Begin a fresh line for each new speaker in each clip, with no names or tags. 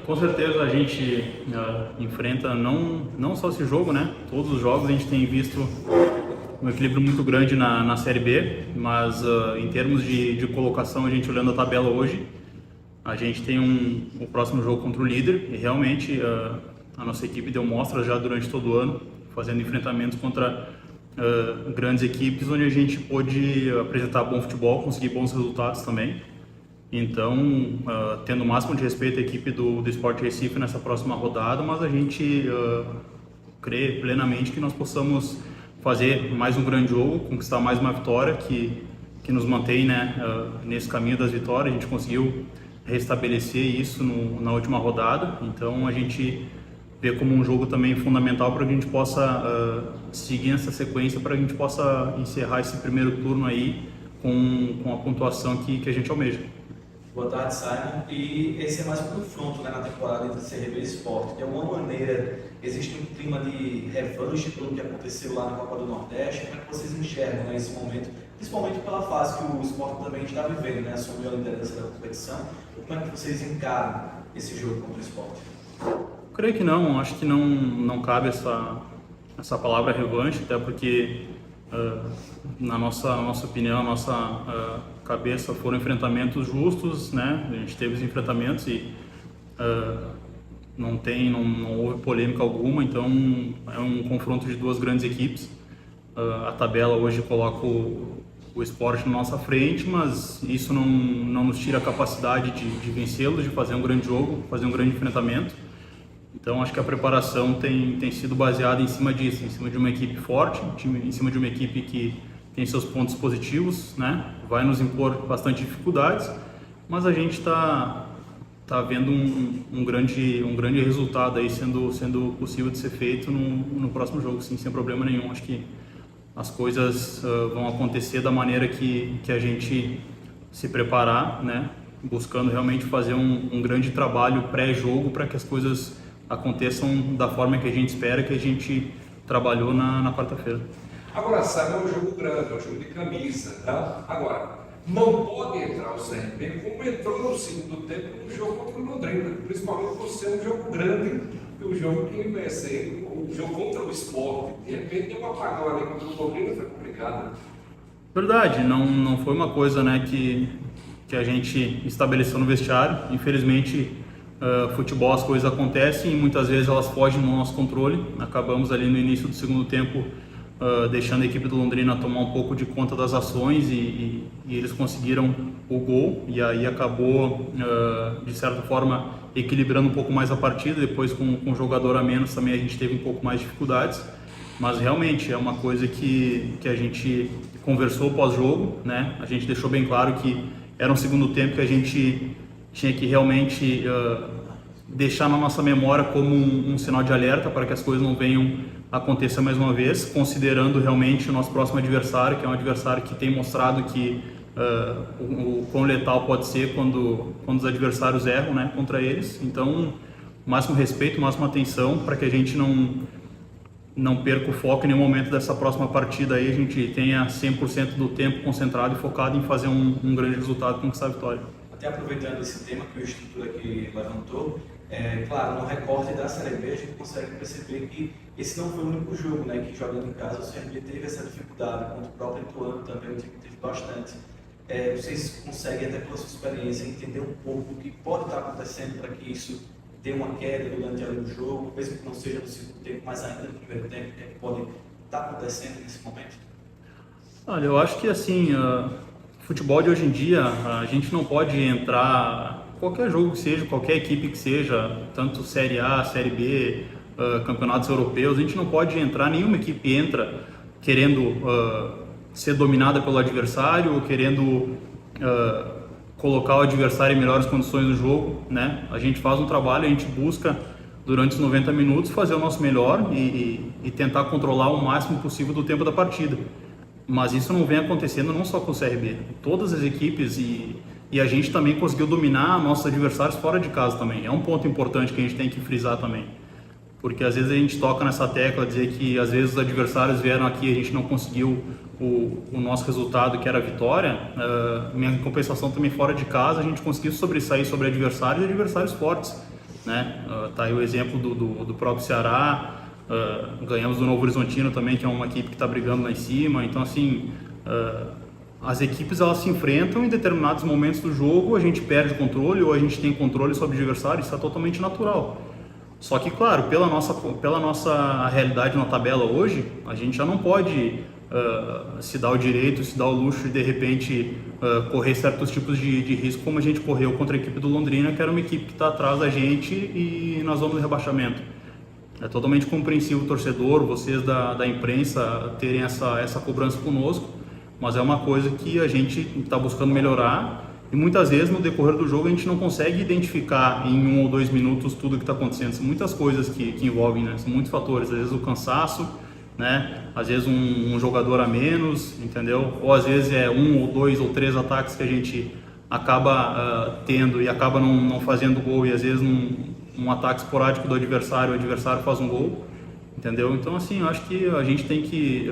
Com certeza a gente enfrenta não só esse jogo, né? Todos os jogos a gente tem visto um equilíbrio muito grande na Série B, mas em termos de colocação, a gente olhando a tabela hoje, a gente tem o próximo jogo contra o líder e realmente a nossa equipe deu mostras já durante todo o ano, fazendo enfrentamentos contra grandes equipes, onde a gente pôde apresentar bom futebol, conseguir bons resultados também. Então, tendo o máximo de respeito à equipe do Sport Recife nessa próxima rodada, mas a gente crê plenamente que nós possamos fazer mais um grande jogo, conquistar mais uma vitória que nos mantém, né, nesse caminho das vitórias. A gente conseguiu restabelecer isso na última rodada, então a gente vê como um jogo também fundamental para que a gente possa seguir essa sequência, para que a gente possa encerrar esse primeiro turno aí com a pontuação que a gente almeja.
Boa tarde, Simon. E esse é mais um confronto, né, na temporada entre CRB e Sport. De alguma maneira, existe um clima de revanche pelo que aconteceu lá na Copa do Nordeste. Como é que vocês enxergam, né, esse momento, principalmente pela fase que o Sport também está vivendo, né, assumiu a liderança da competição? Como é que vocês encaram esse jogo contra o Sport?
Creio que não, acho que não cabe essa palavra revanche, até porque na nossa opinião, a nossa cabeça foram enfrentamentos justos, né? A gente teve os enfrentamentos e não houve polêmica alguma, então é um confronto de duas grandes equipes. A tabela hoje coloca o Sport na nossa frente, mas isso não nos tira a capacidade de vencê-los, de fazer um grande jogo, fazer um grande enfrentamento. Então, acho que a preparação tem sido baseada em cima disso, em cima de uma equipe forte, em cima de uma equipe que tem seus pontos positivos, né? Vai nos impor bastante dificuldades, mas a gente está vendo um grande resultado aí sendo possível de ser feito no próximo jogo, sim, sem problema nenhum. Acho que as coisas vão acontecer da maneira que a gente se preparar, né? Buscando realmente fazer um grande trabalho pré-jogo para que as coisas aconteçam da forma que a gente espera, que a gente trabalhou na quarta-feira.
Agora, sabe, é um jogo grande, é um jogo de camisa, tá? Agora, não pode entrar o CRB como entrou no segundo tempo no jogo contra o Londrina, principalmente por ser um jogo grande, o jogo que vai ser o jogo contra o Sport. De repente tem um apagão ali contra o Londrina, foi complicado.
Verdade, não foi uma coisa, né, que a gente estabeleceu no vestiário. Infelizmente, futebol, as coisas acontecem e muitas vezes elas fogem do nosso controle. Acabamos ali no início do segundo tempo deixando a equipe do Londrina tomar um pouco de conta das ações e eles conseguiram o gol e aí acabou, de certa forma, equilibrando um pouco mais a partida. Depois, com um jogador a menos, também a gente teve um pouco mais de dificuldades, mas realmente é uma coisa que a gente conversou pós-jogo, né? A gente deixou bem claro que era um segundo tempo que a gente tinha que realmente deixar na nossa memória como um sinal de alerta para que as coisas não venham acontecer mais uma vez, considerando realmente o nosso próximo adversário, que é um adversário que tem mostrado que o quão letal pode ser quando os adversários erram, né, contra eles. Então, máximo respeito, máxima atenção para que a gente não perca o foco em nenhum momento dessa próxima partida aí, a gente tenha 100% do tempo concentrado e focado em fazer um grande resultado e conquistar a vitória.
Até aproveitando esse tema que o Estrutura aqui levantou, claro, no recorte da Série B a gente consegue perceber que esse não foi o único jogo, né, que jogando em casa o CRB teve essa dificuldade, contra o próprio Ituano também o time teve bastante. Vocês conseguem, até pela sua experiência, entender um pouco o que pode estar acontecendo para que isso dê uma queda durante o jogo, mesmo que não seja no segundo tempo, mas ainda no primeiro tempo, o que pode estar acontecendo nesse momento?
Olha, eu acho que assim, futebol de hoje em dia, a gente não pode entrar qualquer jogo que seja, qualquer equipe que seja, tanto Série A, Série B, campeonatos europeus, a gente não pode entrar, nenhuma equipe entra querendo ser dominada pelo adversário, ou querendo colocar o adversário em melhores condições no jogo, né? A gente faz um trabalho, a gente busca durante os 90 minutos fazer o nosso melhor e tentar controlar o máximo possível do tempo da partida. Mas isso não vem acontecendo não só com o CRB, todas as equipes e a gente também conseguiu dominar nossos adversários fora de casa também. É um ponto importante que a gente tem que frisar também. Porque às vezes a gente toca nessa tecla, dizer que às vezes os adversários vieram aqui e a gente não conseguiu o nosso resultado, que era a vitória. Minha compensação também fora de casa, a gente conseguiu sobressair sobre adversários e adversários fortes. né? Tá aí o exemplo do próprio Ceará, ganhamos do Novo Horizontino também, que é uma equipe que está brigando lá em cima. Então, assim, as equipes elas se enfrentam em determinados momentos do jogo, a gente perde o controle ou a gente tem controle sobre o adversário, isso é totalmente natural. Só que, claro, pela nossa realidade na tabela hoje, a gente já não pode se dar o direito, se dar o luxo de repente correr certos tipos de risco como a gente correu contra a equipe do Londrina, que era uma equipe que está atrás da gente e nós vamos no rebaixamento. É totalmente compreensível o torcedor, vocês da imprensa terem essa cobrança conosco, mas é uma coisa que a gente está buscando melhorar e muitas vezes no decorrer do jogo a gente não consegue identificar em 1 ou 2 minutos tudo o que está acontecendo. São muitas coisas que envolvem, né? São muitos fatores, às vezes o cansaço, né? Às vezes um jogador a menos, entendeu? Ou às vezes é 1 ou 2 ou 3 ataques que a gente acaba tendo e acaba não fazendo gol, e às vezes um ataque esporádico do adversário, o adversário faz um gol, entendeu? Então, assim, eu acho que a gente tem que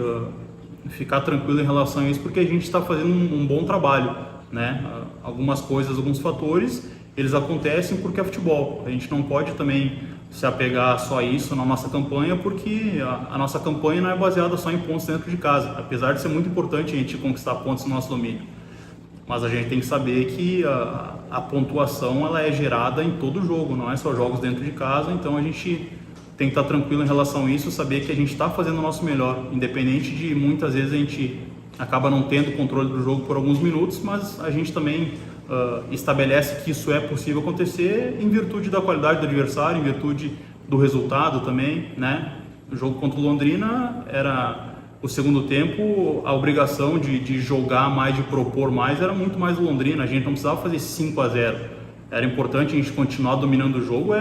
ficar tranquilo em relação a isso, porque a gente está fazendo um bom trabalho, né? Algumas coisas, alguns fatores, eles acontecem porque é futebol. A gente não pode também se apegar só a isso na nossa campanha, porque a nossa campanha não é baseada só em pontos dentro de casa, apesar de ser muito importante a gente conquistar pontos no nosso domínio. Mas a gente tem que saber que a pontuação ela é gerada em todo jogo, não é só jogos dentro de casa, então a gente tem que estar tranquilo em relação a isso, saber que a gente está fazendo o nosso melhor, independente de muitas vezes a gente acaba não tendo controle do jogo por alguns minutos, mas a gente também estabelece que isso é possível acontecer em virtude da qualidade do adversário, em virtude do resultado também, né? O jogo contra o Londrina era o segundo tempo, a obrigação de jogar mais, de propor mais, era muito mais do Londrina. A gente não precisava fazer 5-0. Era importante a gente continuar dominando o jogo,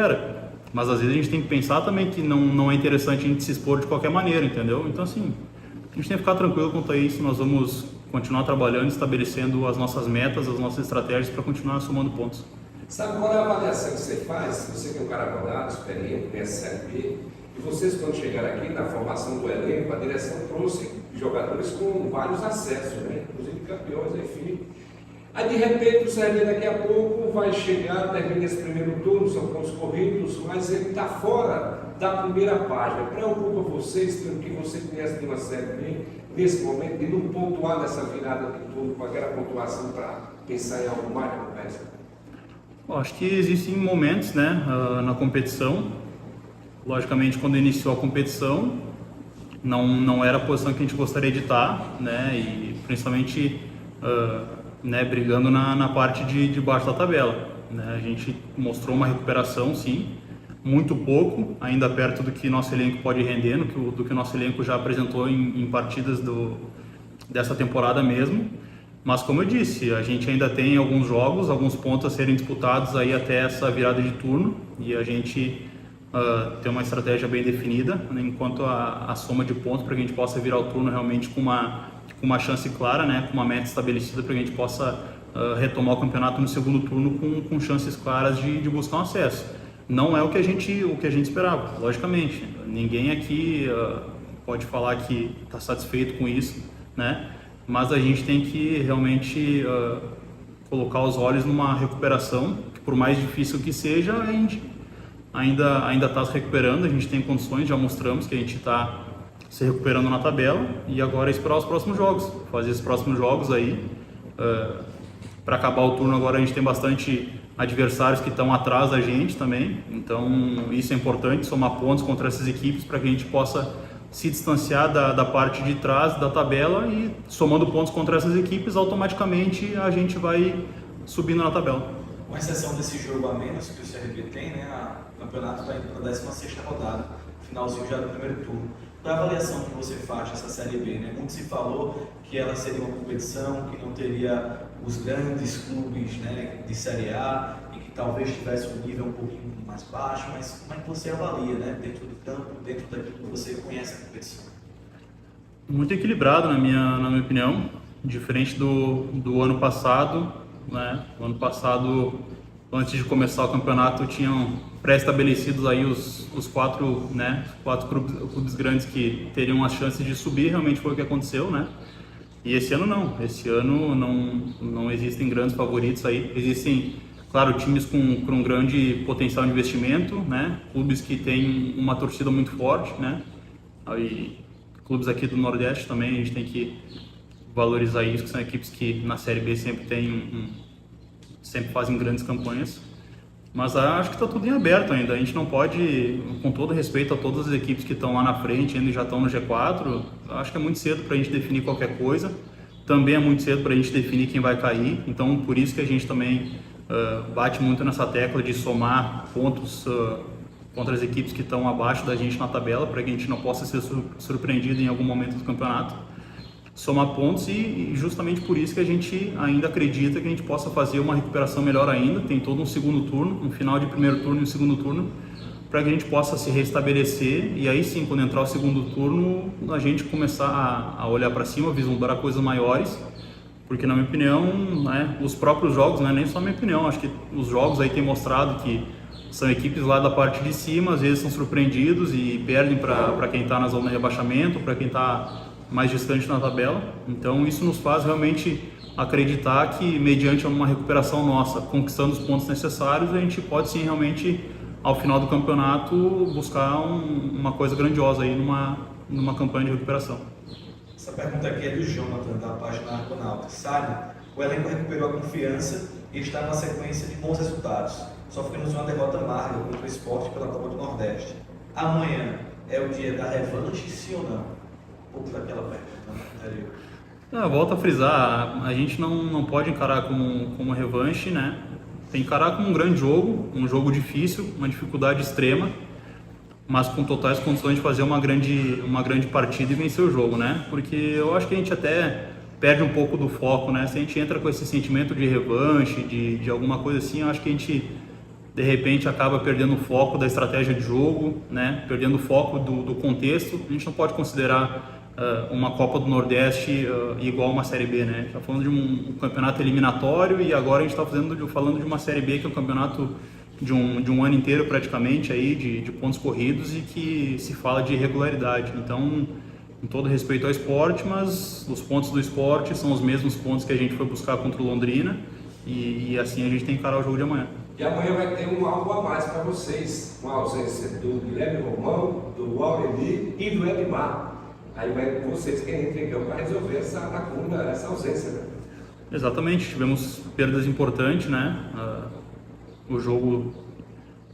mas às vezes a gente tem que pensar também que não é interessante a gente se expor de qualquer maneira, entendeu? Então, assim, a gente tem que ficar tranquilo quanto a isso. Nós vamos continuar trabalhando, estabelecendo as nossas metas, as nossas estratégias para continuar somando pontos.
Sabe qual é a avaliação que você faz? Você que é um cara rodado, experiente, conhece Série B, e vocês quando chegaram aqui na formação do elenco, a direção trouxe jogadores com vários acessos, né? Inclusive campeões, enfim. Aí de repente o CRB daqui a pouco vai chegar, termina esse primeiro turno, são pontos corridos, mas ele está fora da primeira página. Preocupa vocês, pelo que você conhece de uma Série B, nesse momento, de não pontuar nessa virada de turno com aquela pontuação para pensar em algo mais na conversa?
Acho que existem momentos, né, na competição. Logicamente, quando iniciou a competição, não era a posição que a gente gostaria de estar, né, e principalmente né, brigando na parte de baixo da tabela, né. A gente mostrou uma recuperação, sim, muito pouco, ainda perto do que nosso elenco pode render, do que o nosso elenco já apresentou em partidas dessa temporada mesmo. Mas como eu disse, a gente ainda tem alguns jogos, alguns pontos a serem disputados aí até essa virada de turno, e a gente tem uma estratégia bem definida, né, enquanto a soma de pontos para que a gente possa virar o turno realmente com uma chance clara, né, com uma meta estabelecida para que a gente possa retomar o campeonato no segundo turno com chances claras de buscar um acesso. Não é o que a gente esperava, logicamente. Ninguém aqui pode falar que está satisfeito com isso, né? Mas a gente tem que realmente colocar os olhos numa recuperação, que por mais difícil que seja, a gente ainda está se recuperando, a gente tem condições, já mostramos que a gente está se recuperando na tabela, e agora é esperar os próximos jogos, fazer os próximos jogos aí. Para acabar o turno agora a gente tem bastante adversários que estão atrás da gente também, então isso é importante, somar pontos contra essas equipes para que a gente possa se distanciar da parte de trás da tabela, e somando pontos contra essas equipes, automaticamente a gente vai subindo na tabela.
Com exceção desse jogo a menos que o CRB tem, né, o campeonato está indo para a 16ª rodada, finalzinho já do primeiro turno. Para a avaliação que você faz dessa Série B, né, muito se falou que ela seria uma competição que não teria os grandes clubes, né, de Série A, e que talvez tivesse um nível um pouquinho mais baixo, mas como é que você avalia, né, dentro do campo, dentro daquilo que você conhece a competição?
Muito equilibrado, na minha opinião, diferente do ano passado, né? O ano passado, antes de começar o campeonato, tinham pré-estabelecidos aí os quatro clubes grandes que teriam as chances de subir, realmente foi o que aconteceu, né? E esse ano não existem grandes favoritos aí, existem Claro, times com um grande potencial de investimento, né? Clubes que têm uma torcida muito forte, né? Aí, clubes aqui do Nordeste também, a gente tem que valorizar isso, que são equipes que na Série B sempre fazem grandes campanhas. Mas acho que está tudo em aberto ainda. A gente não pode, com todo respeito a todas as equipes que estão lá na frente, ainda já estão no G4, acho que é muito cedo para a gente definir qualquer coisa. Também é muito cedo para a gente definir quem vai cair. Então, por isso que a gente também bate muito nessa tecla de somar pontos contra as equipes que estão abaixo da gente na tabela, para que a gente não possa ser surpreendido em algum momento do campeonato. Somar pontos e justamente por isso que a gente ainda acredita que a gente possa fazer uma recuperação melhor ainda. Tem todo um segundo turno, um final de primeiro turno e um segundo turno, para que a gente possa se restabelecer e aí sim, quando entrar o segundo turno, a gente começar a olhar para cima, vislumbrar coisas maiores. Porque, na minha opinião, né, os próprios jogos, né, nem só a minha opinião, acho que os jogos aí têm mostrado que são equipes lá da parte de cima, às vezes são surpreendidos e perdem para quem está na zona de rebaixamento, para quem está mais distante na tabela. Então, isso nos faz realmente acreditar que, mediante uma recuperação nossa, conquistando os pontos necessários, a gente pode sim realmente, ao final do campeonato, buscar uma coisa grandiosa aí numa campanha de recuperação.
Essa pergunta aqui é do Jonathan, da página Arconauta. Sabe, o elenco recuperou a confiança e está numa sequência de bons resultados. Sofremos uma derrota amarga contra o Sport pela Copa do Nordeste. Amanhã é o dia da revanche, sim ou não? Um pouco daquela pergunta anterior.
Volto a frisar, a gente não pode encarar como uma revanche, né? Tem que encarar como um grande jogo, um jogo difícil, uma dificuldade extrema, mas com totais condições de fazer uma grande partida e vencer o jogo, né? Porque eu acho que a gente até perde um pouco do foco, né? Se a gente entra com esse sentimento de revanche, de alguma coisa assim, eu acho que a gente, de repente, acaba perdendo o foco da estratégia de jogo, né? Perdendo o foco do contexto. A gente não pode considerar uma Copa do Nordeste igual uma Série B, né? A gente está falando de um campeonato eliminatório e agora a gente está falando de uma Série B que é um campeonato de um ano inteiro praticamente aí de pontos corridos e que se fala de irregularidade. Então, com todo respeito ao esporte, mas os pontos do esporte são os mesmos pontos que a gente foi buscar contra o Londrina e assim a gente tem que encarar o jogo de amanhã.
E amanhã vai ter algo a mais para vocês, uma ausência do Guilherme Romão, do Aureli e do Edmar. Aí vai vocês que entram em campo para resolver essa lacuna, essa ausência, né?
Exatamente, tivemos perdas importantes, né? O jogo,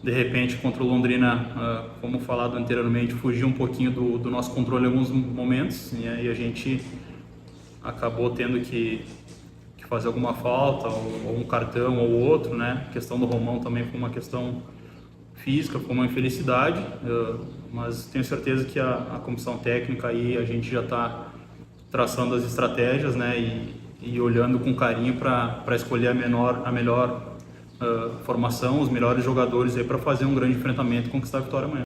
de repente, contra o Londrina, como falado anteriormente, fugiu um pouquinho do nosso controle em alguns momentos, né? E a gente acabou tendo que fazer alguma falta, ou um cartão ou outro, né? A questão do Romão também foi uma questão física, foi uma infelicidade, mas tenho certeza que a comissão técnica aí, a gente já está traçando as estratégias, né? E olhando com carinho para escolher a melhor formação, os melhores jogadores aí para fazer um grande enfrentamento e conquistar a vitória amanhã.